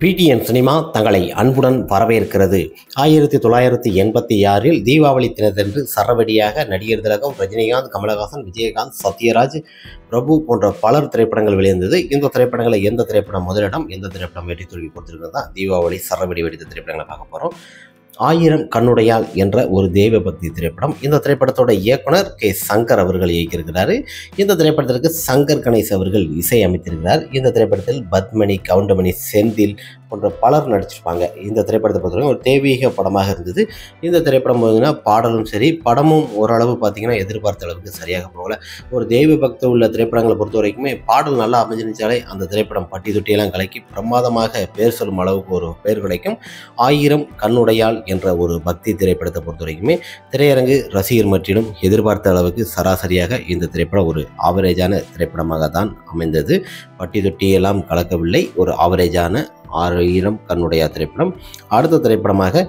PTN cinema தங்களை அன்புடன் வரவேற்கிறது. 1986 தீபாவளி தினத்தன்று சரவெடியாக நடிகர் திலகம், ரஜினிகாந்த், கமலஹாசன், விஜயகாந்த், சத்யராஜ், பிரபு போன்ற பலர் திரைப்படங்கள் வெளிவந்தது. இந்த திரைப்படங்களை எந்த திரைப்படம் முதலிடம், எந்த திரைப்படம் வெற்றி தோல்வி கொடுத்திருக்கிறது தான் தீபாவளி சரவெடி வெடித்த திரைப்படங்களை பார்க்க போகிறோம். 1000 கண்ணுடையாள் என்ற ஒரு தெய்வ பக்தி திரைப்படம். இந்த திரைப்படத்தோட இயக்குனர் கே. சங்கர் அவர்கள் இயக்கியிருக்கிறார். இந்த திரைப்படத்திற்கு சங்கர் கணேஷ் அவர்கள் இசையமைத்திருக்கிறார். இந்த திரைப்படத்தில் பத்மினி, கவுண்டமணி, செந்தில் போன்ற பலர் நடிச்சிருப்பாங்க. இந்த திரைப்படத்தை பொறுத்தவரைக்கும் ஒரு தெய்வீக படமாக இருந்தது. இந்த திரைப்படம் பார்த்தீங்கன்னா பாடலும் சரி, படமும் ஓரளவு பார்த்தீங்கன்னா எதிர்பார்த்த அளவுக்கு சரியாக போகல. ஒரு தெய்வ பக்தி உள்ள திரைப்படங்களை பொறுத்த வரைக்குமே பாடல் நல்லா அமைஞ்சிருந்தாலே அந்த திரைப்படம் பட்டி தொட்டியெல்லாம் கலக்கி பிரமாதமாக பேர் சொல்லும் அளவுக்கு ஒரு பேர் கிடைக்கும். 1000 கண்ணுடையாள் என்ற ஒரு பக்தி திரைப்படத்தை பொறுத்த வரைக்குமே திரையரங்கு ரசிகர் மற்றிலும் எதிர்பார்த்த அளவுக்கு சராசரியாக இந்த திரைப்படம் ஒரு ஆவரேஜான திரைப்படமாக தான் அமைந்தது. பட்டி தொட்டியெல்லாம் கலக்கவில்லை. ஒரு ஆவரேஜான 1000 கண்ணுடையாள் திரைப்படம். அடுத்த திரைப்படமாக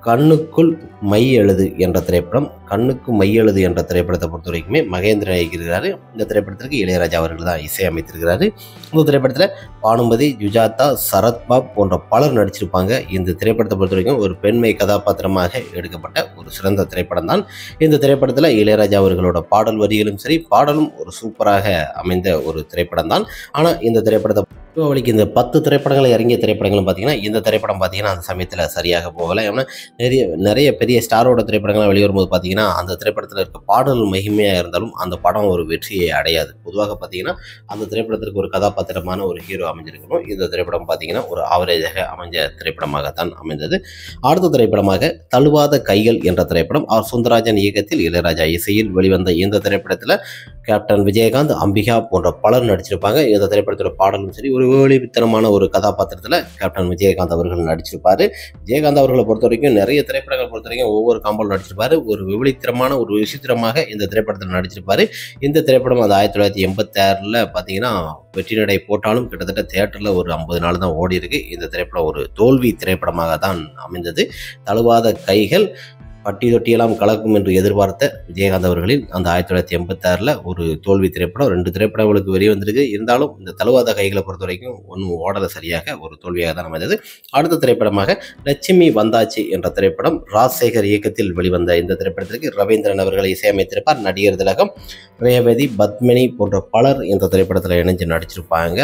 கண்ணுக்குள் மை எழுது என்ற திரைப்படம். கண்ணுக்கு மை எழுது என்ற திரைப்படத்தை பொறுத்த வரைக்குமே மகேந்திரன் இயக்கியிருக்கிறாரு. இந்த திரைப்படத்திற்கு இளையராஜா அவர்கள் தான் இசையமைத்திருக்கிறாரு. இந்த திரைப்படத்தில் பானுமதி, ஜுஜாதா, சரத்பாப் போன்ற பலர் நடிச்சிருப்பாங்க. இந்த திரைப்படத்தை பொறுத்த வரைக்கும் ஒரு பெண்மை கதாபாத்திரமாக எடுக்கப்பட்ட ஒரு சிறந்த திரைப்படம் தான். இந்த திரைப்படத்தில் இளையராஜா அவர்களோட பாடல் வரிகளும் சரி, பாடலும் ஒரு சூப்பராக அமைந்த ஒரு திரைப்படம் தான். ஆனால் இந்த திரைப்படத்தை தீபாவளிக்கு இந்த 10 திரைப்படங்களை இறங்கிய திரைப்படங்களும் பார்த்தீங்கன்னா இந்த திரைப்படம் பார்த்தீங்கன்னா அந்த சமயத்தில் சரியாக போகலை. ஏன்னா நிறைய பெரிய ஸ்டாரோட திரைப்படங்கள்லாம் வெளிவரும்போது பார்த்தீங்கன்னா அந்த திரைப்படத்தில் இருக்க பாடல் மகிமையாக இருந்தாலும் அந்த படம் ஒரு வெற்றியை அடையாது. பொதுவாக பார்த்தீங்கன்னா அந்த திரைப்படத்திற்கு ஒரு கதாபாத்திரமான ஒரு ஹீரோ அமைஞ்சிருக்கணும். இந்த திரைப்படம் பார்த்தீங்கன்னா ஒரு ஆவரேஜாக அமைஞ்ச திரைப்படமாகத்தான் அமைந்தது. அடுத்த திரைப்படமாக தழுவாத கைகள் என்ற திரைப்படம். ஆர். சுந்தரராஜன் இயக்கத்தில் இளையராஜா இசையில் வெளிவந்த இந்த திரைப்படத்தில் கேப்டன் விஜயகாந்த், அம்பிகா போன்ற பலர் நடிச்சிருப்பாங்க. இந்த திரைப்படத்தோட பாடலும் சரி, ஒரு வேலித்தனமான ஒரு கதாபாத்திரத்தில் கேப்டன் விஜயகாந்த் அவர்கள் நடிச்சிருப்பார். விஜயகாந்த் அவர்களை பொறுத்த வரைக்கும் நிறைய திரைப்படங்கள் பொறுத்த வரைக்கும் ஒவ்வொரு காம்பவுண்ட் நடிச்சிருப்பார். ஒரு விசித்திரமான ஒரு விசித்திரமாக இந்த திரைப்படத்தில் நடிச்சிருப்பார். இந்த திரைப்படம் அது 1986 பார்த்தீங்கன்னா வெற்றி நடை போட்டாலும் கிட்டத்தட்ட தியேட்டரில் ஒரு 50 நாள் தான் ஓடி இருக்கு. இந்த திரைப்படம் ஒரு தோல்வி திரைப்படமாக தான் அமைந்தது. தழுவாத கைகள் பட்டி தொட்டியெல்லாம் கலக்கும் என்று எதிர்பார்த்த விஜயகாந்த் அவர்களின் அந்த 1986 ஒரு தோல்வி திரைப்படம். 2 திரைப்படங்களுக்கு வெளியே வந்திருக்கு. இருந்தாலும் இந்த தழுவாத கைகளை பொறுத்த வரைக்கும் ஒன்றும் ஓடலை, சரியாக ஒரு தோல்வியாக தான் அமைந்தது. அடுத்த திரைப்படமாக லட்சுமி வந்தாச்சு என்ற திரைப்படம். ராஜசேகர் இயக்கத்தில் வெளிவந்த இந்த திரைப்படத்திற்கு ரவீந்திரன் அவர்கள் இசையமைத்திருப்பார். நடிகர் திலகம், ரேவதி, பத்மினி போன்ற பலர் இந்த திரைப்படத்தில் இணைஞ்சு நடிச்சிருப்பாங்க.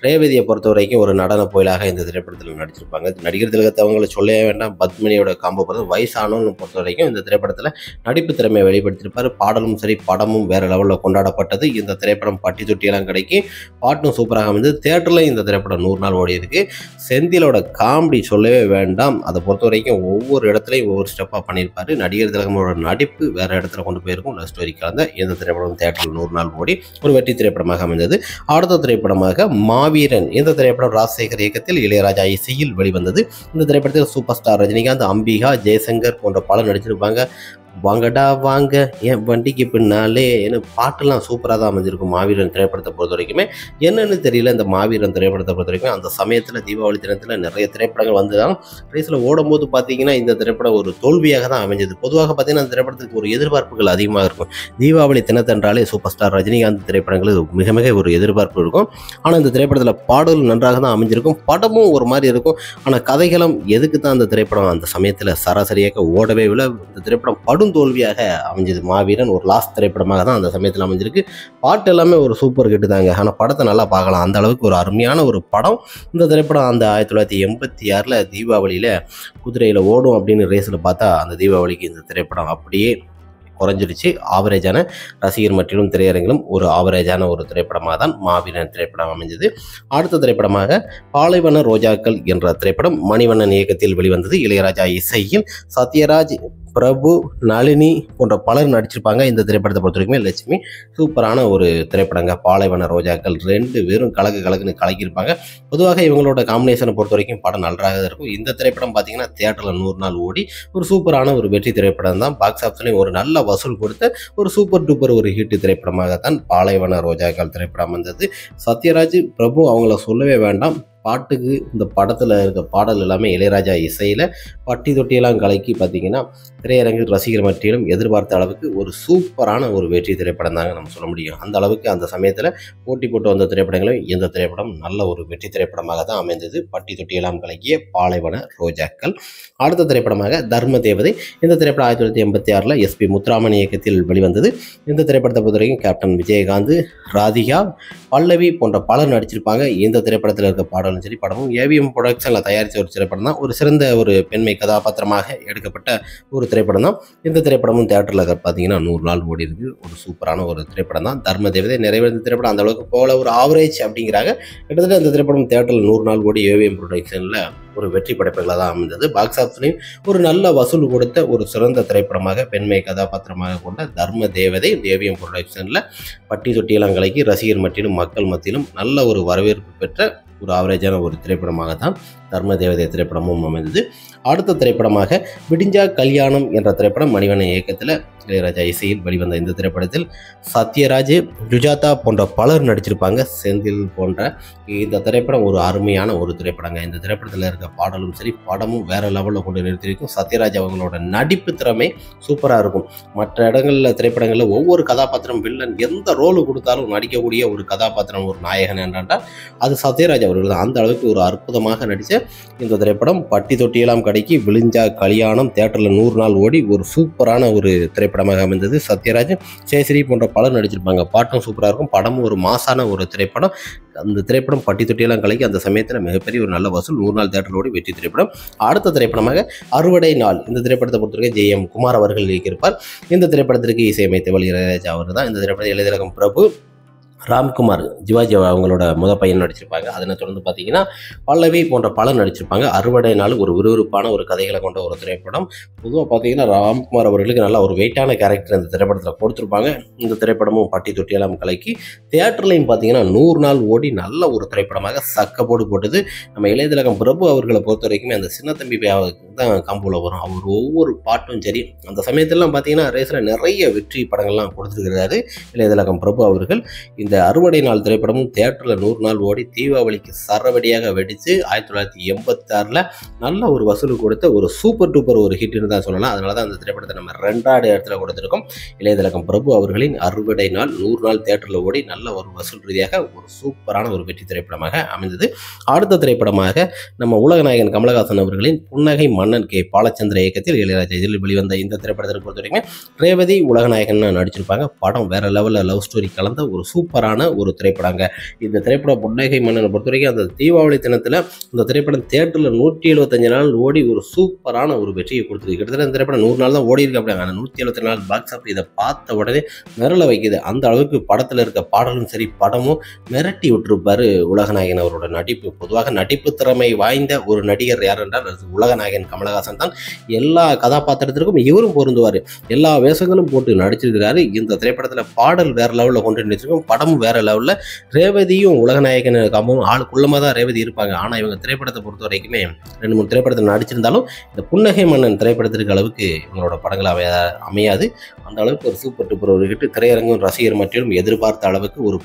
ரேவதியை பொறுத்த வரைக்கும் ஒரு நடன புயலாக இந்த திரைப்படத்தில் நடிச்சிருப்பாங்க. நடிகர் திலகத்தை அவங்களை சொல்லவே வேண்டாம். பத்மினியோட காம்போ பொறுத்த வயசானவங்க பொறுத்த இந்த திரைப்படத்தில் நடிப்பு திறமையை வெளிப்படுத்தியிருப்பார். பாடலும் சரி, படமும் வேற லெவலில் கொண்டாடப்பட்டது. இந்த திரைப்படம் பட்டி தொட்டியெல்லாம் கிடைக்கி பாட்டும் சூப்பராக அமைந்தது. தியேட்டரில் இந்த திரைப்படம் 100 நாள் ஓடி இருக்கு. செந்திலோட காமெடி சொல்லவே வேண்டாம். அதை பொறுத்த வரைக்கும் ஒவ்வொரு இடத்துலையும் ஒவ்வொரு ஸ்டெப்பாக பண்ணியிருப்பாரு. நடிகர் திலகமோட நடிப்பு வேற இடத்துல கொண்டு போயிருக்கும். லவ் ஸ்டோரி கலந்த இந்த திரைப்படம் தியேட்டரில் 100 நாள் ஓடி ஒரு வெற்றி திரைப்படமாக அமைந்தது. அடுத்த திரைப்படமாக மாவீரன். இந்த திரைப்படம் ராஜசேகர் இயக்கத்தில் இளையராஜா இசையில் வெளிவந்தது. இந்த திரைப்படத்தில் சூப்பர் ஸ்டார் ரஜினிகாந்த், அம்பிகா, ஜெய்சங்கர் போன்ற பலர் நடிச்சிருப்பாங்க. வாங்கடா வாங்க என் வண்டிக்கு பின்னாலே என்ன பாட்டெல்லாம் சூப்பராக தான் அமைஞ்சிருக்கும். மாவீரன் திரைப்படத்தை பொறுத்த வரைக்குமே என்னன்னு தெரியல. இந்த மாவீரன் திரைப்படத்தை பொறுத்த வரைக்கும் அந்த சமயத்தில் தீபாவளி தினத்தில் நிறைய திரைப்படங்கள் வந்துதான் ரேஸில் ஓடும்போது பார்த்தீங்கன்னா இந்த திரைப்படம் ஒரு தோல்வியாக தான் அமைஞ்சது. பொதுவாக பார்த்தீங்கன்னா அந்த திரைப்படத்துக்கு ஒரு எதிர்பார்ப்புகள் அதிகமாக இருக்கும். தீபாவளி தினத்தன்றாலே சூப்பர் ஸ்டார் ரஜினிகாந்த் திரைப்படங்கள் மிக மிக ஒரு எதிர்பார்ப்பு இருக்கும். ஆனால் இந்த திரைப்படத்தில் பாடல் நன்றாக தான் அமைஞ்சிருக்கும். படமும் ஒரு மாதிரி இருக்கும். ஆனால் கதைகளும் எதுக்கு தான் அந்த திரைப்படம் அந்த சமயத்தில் சராசரியாக ஓடவே இல்லை. இந்த திரைப்படம் படும் தோல்வியாக அமைஞ்சது. மாவீரன் ஒரு லாஸ்ட் திரைப்படமாக தான் அந்த சமயத்தில் அமைஞ்சிருக்கு. பாட்டு எல்லாமே ஒரு சூப்பர் ஹிட் தாங்க. ஆனால் படத்தை நல்லா பார்க்கலாம். அந்த அளவுக்கு ஒரு அருமையான ஒரு படம். இந்த திரைப்படம் அந்த 1986 தீபாவளியில் குதிரையில் ஓடும் அப்படின்னு ரேஸில் பார்த்தா அந்த தீபாவளிக்கு இந்த திரைப்படம் அப்படியே குறைஞ்சிருச்சு. ஆவரேஜான ரசிகர் மற்றிலும் திரையரங்கிலும் ஒரு ஆவரேஜான ஒரு திரைப்படமாக தான் மாவீரன் திரைப்படம் அமைஞ்சது. அடுத்த திரைப்படமாக பாலைவன ரோஜாக்கள் என்ற திரைப்படம் மணிவண்ணன் இயக்கத்தில் வெளிவந்தது. இளையராஜா இசையில் சத்யராஜ், பிரபு, நளினி போன்ற பலர் நடிச்சிருப்பாங்க. இந்த திரைப்படத்தை பொறுத்த வரைக்குமே லட்சுமி சூப்பரான ஒரு திரைப்படங்க. பாலைவன ரோஜாக்கள் 2 பேரும் கலக்குன்னு கலக்கியிருப்பாங்க. பொதுவாக இவங்களோட காம்பினேஷனை பொறுத்த வரைக்கும் படம் நன்றாக இருக்கும். இந்த திரைப்படம் பார்த்தீங்கன்னா தியேட்டரில் 100 நாள் ஓடி ஒரு சூப்பரான ஒரு வெற்றி திரைப்படம் தான். பாக்ஸ் ஆஃபீஸ்லையும் ஒரு நல்ல வசூல் கொடுத்த ஒரு சூப்பர் டூப்பர் ஒரு ஹிட் திரைப்படமாகத்தான் பாலைவன ரோஜாக்கள் திரைப்படம் வந்தது. சத்யராஜ், பிரபு அவங்கள சொல்லவே வேண்டாம். பாட்டுக்கு இந்த படத்தில் இருக்க பாடல் எல்லாமே இளையராஜா இசையில் பட்டி தொட்டியெல்லாம் கலக்கி பார்த்தீங்கன்னா திரையரங்கு ரசிகர் மத்தியிலும் எதிர்பார்த்த அளவுக்கு ஒரு சூப்பரான ஒரு வெற்றி திரைப்படம் தாங்க நம்ம சொல்ல முடியும். அந்த அளவுக்கு அந்த சமயத்தில் போட்டி போட்டு வந்த திரைப்படங்களும் இந்த திரைப்படம் நல்ல ஒரு வெற்றி திரைப்படமாக தான் அமைந்தது. பட்டி தொட்டியெல்லாம் கலக்கிய பாலைவன ரோஜாக்கள். அடுத்த திரைப்படமாக தர்ம தேவதை. இந்த திரைப்படம் 1986 SP முத்துராமன் இயக்கத்தில் வெளிவந்தது. இந்த திரைப்படத்தை பொறுத்தவரைக்கும் கேப்டன் விஜயகாந்த், ராதிகா, பல்லவி போன்ற பலர் நடிச்சிருப்பாங்க. இந்த திரைப்படத்தில் இருக்க பாடலும் சரி படமும் AVM ப்ரொடக்ஷனில் தயாரித்த ஒரு திரைப்படம் தான். ஒரு சிறந்த ஒரு பெண்மை கதாபாத்திரமாக எடுக்கப்பட்ட ஒரு திரைப்படம் தான். இந்த திரைப்படமும் தியேட்டரில் பார்த்தீங்கன்னா 100 நாள் ஓடி இருக்கு. ஒரு சூப்பரான ஒரு திரைப்படம் தான். தர்ம தேவதை நிறைவேறிய திரைப்படம் அந்த அளவுக்கு போல ஒரு ஆவரேஜ் அப்படிங்கிறாங்க. கிட்டத்தட்ட இந்த திரைப்படம் தியேட்டரில் 100 நாள் ஓடி AVM ப்ரொடக்ஷனில் ஒரு வெற்றி படைப்புகளாக தான் அமைந்தது. பாக்ஸ் ஆஃபீஸ்லையும் ஒரு நல்ல வசூல் கொடுத்த ஒரு சிறந்த திரைப்படமாக பெண்மை கதாபாத்திரமாக கொண்ட தர்ம தேவதை AVM ப்ரொடக்ஷனில் பட்டி தொட்டியெல்லாம் கலக்கி ரசிகர் மத்தியிலும் மக்கள் மத்தியிலும் நல்ல ஒரு வரவேற்பு பெற்ற ஒரு ஆவரேஜான ஒரு திரைப்படமாக தான் தர்ம தேவதை திரைப்படமும் அமைந்தது. அடுத்த திரைப்படமாக விடிஞ்சா கல்யாணம் என்ற திரைப்படம் மணிவண்ணன் இயக்கத்தில் இளையராஜா இசையில் வெளிவந்த இந்த திரைப்படத்தில் சத்யராஜ், சுஜாதா போன்ற பலர் நடிச்சிருப்பாங்க. செந்தில் போன்ற இந்த திரைப்படம் ஒரு அருமையான ஒரு திரைப்படங்க. இந்த திரைப்படத்தில் இருக்க பாடலும் சரி படமும் வேற லெவலில் கொண்டு நிறுத்திருக்கும். சத்யராஜ் அவங்களோட நடிப்பு திறமை சூப்பராக இருக்கும். மற்ற இடங்களில் திரைப்படங்களில் ஒவ்வொரு கதாபாத்திரம் வில்லன் எந்த ரோலு கொடுத்தாலும் நடிக்கக்கூடிய ஒரு கதாபாத்திரம் ஒரு நாயகன் என்றால் அது சத்யராஜ் அவர்கள் தான். அந்த அளவுக்கு ஒரு அற்புதமாக நடித்த இந்த திரைப்படம் பட்டி தொட்டியெல்லாம் கடைக்கு விழிஞ்சா கல்யாணம் தியேட்டரில் 100 நாள் ஓடி ஒரு சூப்பரான ஒரு திரைப்படமாக அமைந்தது. சத்யராஜ், சேஸ்ரீ போன்ற பலர் நடிச்சிருப்பாங்க. பாட்டும் சூப்பராக இருக்கும். படமும் ஒரு மாசான ஒரு திரைப்படம். அந்த திரைப்படம் பட்டி தொட்டியெல்லாம் கலக்கி அந்த சமயத்தில் மிகப்பெரிய ஒரு நல்ல வசூல் 100 நாள் தியேட்டரில் ஓடி வெற்றி திரைப்படம். அடுத்த திரைப்படமாக அறுவடை நாள். இந்த திரைப்படத்தை பொறுத்தவரைக்கும் JM குமார் அவர்கள் இயக்கியிருப்பார். இந்த திரைப்படத்திற்கு இசையமைத்தவர் இளையராஜா அவர் தான். இந்த திரைப்படத்தில் எழுதியகம் பிரபு, ராம்குமார், சிவாஜி அவங்களோட பையன் நடிச்சிருப்பாங்க. அதனை தொடர்ந்து பார்த்தீங்கன்னா பல்லவி போன்ற பலர் நடிச்சிருப்பாங்க. அறுவடை நாள் ஒரு விறுவிறுப்பான ஒரு கதைகளை கொண்ட ஒரு திரைப்படம். பொதுவாக பார்த்தீங்கன்னா ராம்குமார் அவர்களுக்கு நல்லா ஒரு வெயிட்டான கேரக்டர் இந்த திரைப்படத்தில் கொடுத்துருப்பாங்க. இந்த திரைப்படமும் பட்டி தொட்டியெல்லாம் கலக்கி தியேட்டர்லையும் பார்த்தீங்கன்னா 100 நாள் ஓடி நல்ல ஒரு திரைப்படமாக சக்கப்போடு போட்டது. நம்ம இளையதிலகம் பிரபு அவர்களை பொறுத்த வரைக்குமே அந்த சின்ன தம்பி தான் காம்போல வரும். அவர் ஒவ்வொரு பாட்டும் சரி அந்த சமயத்திலாம் பார்த்தீங்கன்னா ரேஸில் நிறைய வெற்றி படங்கள்லாம் கொடுத்துருக்கிறாரு இளையதிலகம் பிரபு அவர்கள். இந்த அறுவடை நாள் திரைப்படமும் தியேட்டரில் 100 நாள் ஓடி தீபாவளிக்கு சரவடியாக வெடித்து 1986 நல்ல ஒரு வசூல் கொடுத்த ஒரு சூப்பர் டூப்பர் ஒரு ஹிட்னு தான் சொல்லலாம். அதனால தான் அந்த திரைப்படத்தை நம்ம 2வது இடத்துல கொடுத்துருக்கோம். இளையதிலகம் பிரபு அவர்களின் அறுவடை நாள் 100 நாள் தியேட்டரில் ஓடி நல்ல ஒரு வசூல் ரீதியாக ஒரு சூப்பரான ஒரு வெற்றி திரைப்படமாக அமைந்தது. அடுத்த திரைப்படமாக நம்ம உலகநாயகன் கமலஹாசன் அவர்களின் புன்னகை மன்னன் K. பாலச்சந்திர இயக்கத்தில் இளையராஜா இதில் வெளிவந்த இந்த திரைப்படத்தை பொறுத்த வரைக்கும் ரேவதி உலகநாயகன் நடிச்சிருப்பாங்க. படம் வேற லெவலில் லவ் ஸ்டோரி கலந்த ஒரு சூப்பரான ஒரு திரைப்படங்க. இந்த திரைப்படம் புன்னகை மன்னனை பொறுத்த வரைக்கும் அந்த தீபாவளி தினத்தில் இந்த திரைப்படம் தியேட்டரில் 175 நாள் ஓடி ஒரு சூப்பரான ஒரு வெற்றியை கொடுத்துருக்கு. கிட்டத்தட்ட இந்த திரைப்படம் 100 நாள் தான் ஓடி இருக்கு. அப்படி ஆனால் 174 நாள் பாக்ஸ் ஆஃபீஸ் இதை பார்த்த உடனே மிரள வைக்குது. அந்த அளவுக்கு படத்தில் இருக்க பாடலும் சரி படமும் மிரட்டி விட்டுருப்பாரு உலகநாயகன் அவரோட நடிப்பு. பொதுவாக நடிப்பு திறமை வாய்ந்த ஒரு நடிகர் யார் என்றால் அது உலகநாயகன் கமலஹாசன் தான். எல்லா கதாபாத்திரத்திற்கும் இவரும் பொருந்துவார். எல்லா வேஷங்களும் போட்டு நடிச்சிருக்கிறாரு. இந்த திரைப்படத்தில் பாடல் வேற லெவலில் கொண்டு நடிச்சிருக்கும். படமும் வேற லெவலில். ரேவதியும் உலகநாயகன் காம்பவும் ஆளுக்குள்ளமாக தான் ரேவதி இருப்பாங்க. ஆனால் இவங்க திரைப்படத்தை பொறுத்த வரைக்குமே 2-3 திரைப்படத்தில் நடிச்சிருந்தாலும் இந்த புன்னகை மன்னன் திரைப்படத்திற்கு அளவுக்கு இவங்களோட படங்கள் அமையாது. அந்த அளவுக்கு ஒரு சூப்பர் டூப்பர் ஒரு ஹிட். திரையரங்கும் ரசிகர் மத்தியிலும் எதிர்பார்த்த அளவுக்கு ஒரு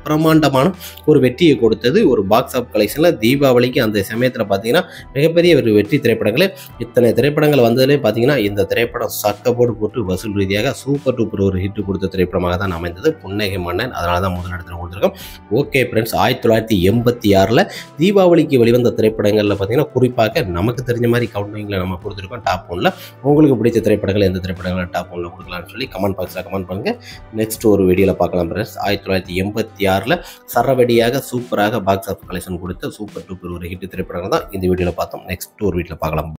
பிரமாண்டமான ஒரு வெற்றியை கொடுத்தது. ஒரு பாக்ஸ் ஆஃப் கலெக்ஷனில் தீபாவளிக்கு அந்த சமயத்தில் பார்த்தீங்கன்னா மிகப்பெரிய ஒரு வெற்றி திரைப்படங்களே. இத்தனை திரைப்படங்கள் வந்ததுலேயே பார்த்தீங்கன்னா இந்த திரைப்படம் சக்கப்போடு போட்டு வசூல் ரீதியாக சூப்பர் டூப்பர் ஒரு ஹிட் கொடுத்த திரைப்படமாக தான் அமைந்தது புன்னகை மன்னன். அதனால தான் முதலிடத்தில் கொடுத்துருக்கோம். ஓகே ஃப்ரெண்ட்ஸ், 1986 தீபாவளிக்கு வெளிவந்த திரைப்படங்களில் பார்த்தீங்கன்னா குறிப்பாக நமக்கு தெரிஞ்ச மாதிரி கவுண்டிங்கில் நம்ம கொடுத்துருக்கோம் டாப் 1ல். உங்களுக்கு பிடிச்ச திரைப்படங்கள் எந்த திரைப்படங்களை டாப் 1ல் கொடுக்கலாம்னு சொல்லி கமெண்ட் பாக்ஸில் கமெண்ட் பண்ணுங்கள். நெக்ஸ்ட் ஒரு வீடியோவில் பார்க்கலாம் ஃப்ரெண்ட்ஸ். 1986 சரவடியாக சூப்பராக பாக்ஸ் ஆஃப் கலெக்ஷன் கொடுத்த சூப்பர் டூப்பர் ஒரு ஹிட் திரைப்படங்கள் தான் இந்த வீடியோவில் பார்த்தோம். நெக்ஸ்ட் ஒரு வீடியோவில் பார்க்கலாம்.